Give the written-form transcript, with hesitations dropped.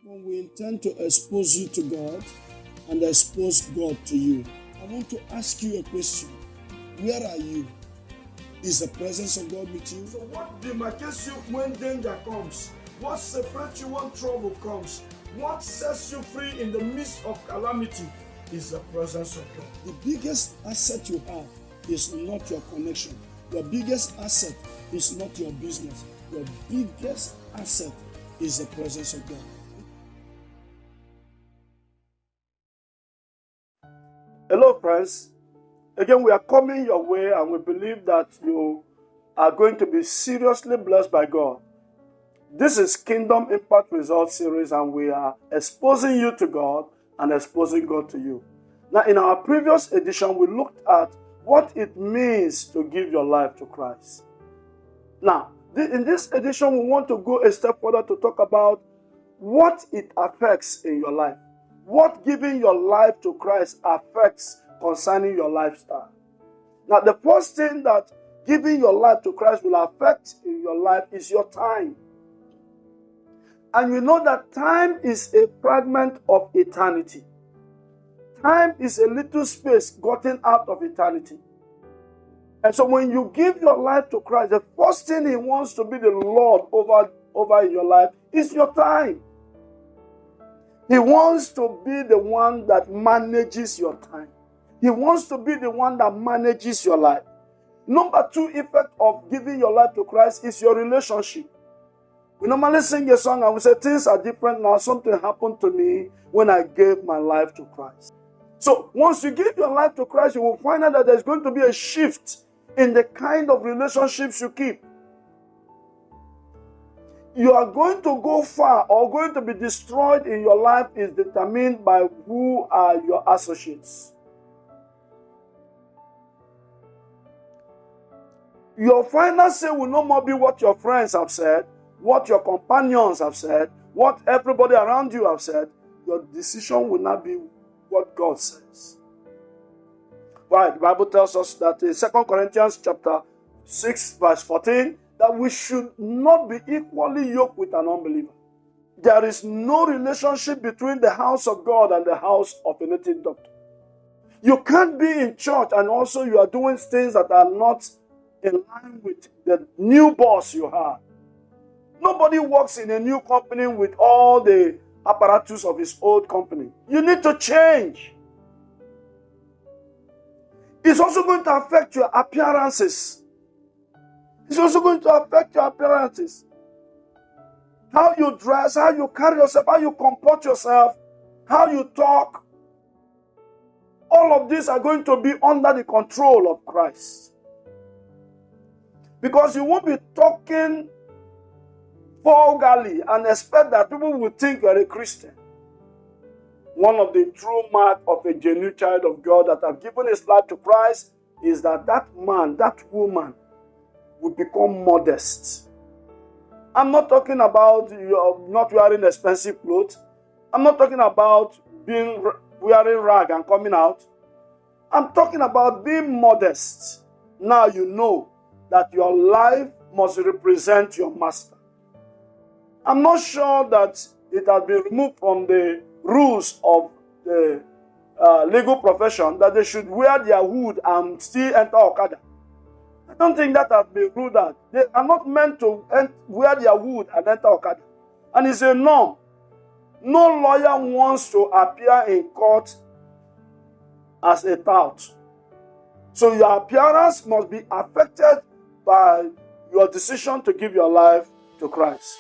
When we intend to expose you to God and expose God to you, I want to ask you a question. Where are you? Is the presence of God with you? So what demarcates you when danger comes? What separates you when trouble comes? What sets you free in the midst of calamity is the presence of God. The biggest asset you have is not your connection. Your biggest asset is not your business. Your biggest asset is the presence of God. Hello friends, again we are coming your way and we believe that you are going to be seriously blessed by God. This is Kingdom Impact Results Series and we are exposing you to God and exposing God to you. Now in our previous edition we looked at what it means to give your life to Christ. Now in this edition we want to go a step further to talk about what it affects in your life. What giving your life to Christ affects concerning your lifestyle. Now, the first thing that giving your life to Christ will affect in your life is your time. And you know that time is a fragment of eternity. Time is a little space gotten out of eternity. And so when you give your life to Christ, the first thing He wants to be the Lord over your life is your time. He wants to be the one that manages your time. He wants to be the one that manages your life. Number two effect of giving your life to Christ is your relationship. We normally sing a song and we say, things are different now. Something happened to me when I gave my life to Christ. So once you give your life to Christ, you will find out that there's going to be a shift in the kind of relationships you keep. You are going to go far or going to be destroyed in your life is determined by who are your associates. Your final say will no more be what your friends have said, what your companions have said, what everybody around you have said. Your decision will not be what God says. Right, the Bible tells us that in 2 Corinthians chapter 6 verse 14, that we should not be equally yoked with an unbeliever. There is no relationship between the house of God and the house of a native doctor. You can't be in church and also you are doing things that are not in line with the new boss you have. Nobody works in a new company with all the apparatus of his old company. You need to change. It's also going to affect your appearances. It's also going to affect your appearances. How you dress, how you carry yourself, how you comport yourself, how you talk. All of these are going to be under the control of Christ. Because you won't be talking vulgarly and expect that people will think you are a Christian. One of the true marks of a genuine child of God that have given his life to Christ is that man, that woman, will become modest. I'm not talking about you not wearing expensive clothes. I'm not talking about wearing rag and coming out. I'm talking about being modest. Now you know that your life must represent your master. I'm not sure that it has been removed from the rules of the legal profession that they should wear their hood and still enter Okada. I don't think that has been ruled out. They are not meant to wear their hood and enter Okada. And it's a norm. No lawyer wants to appear in court as a tout. So your appearance must be affected by your decision to give your life to Christ.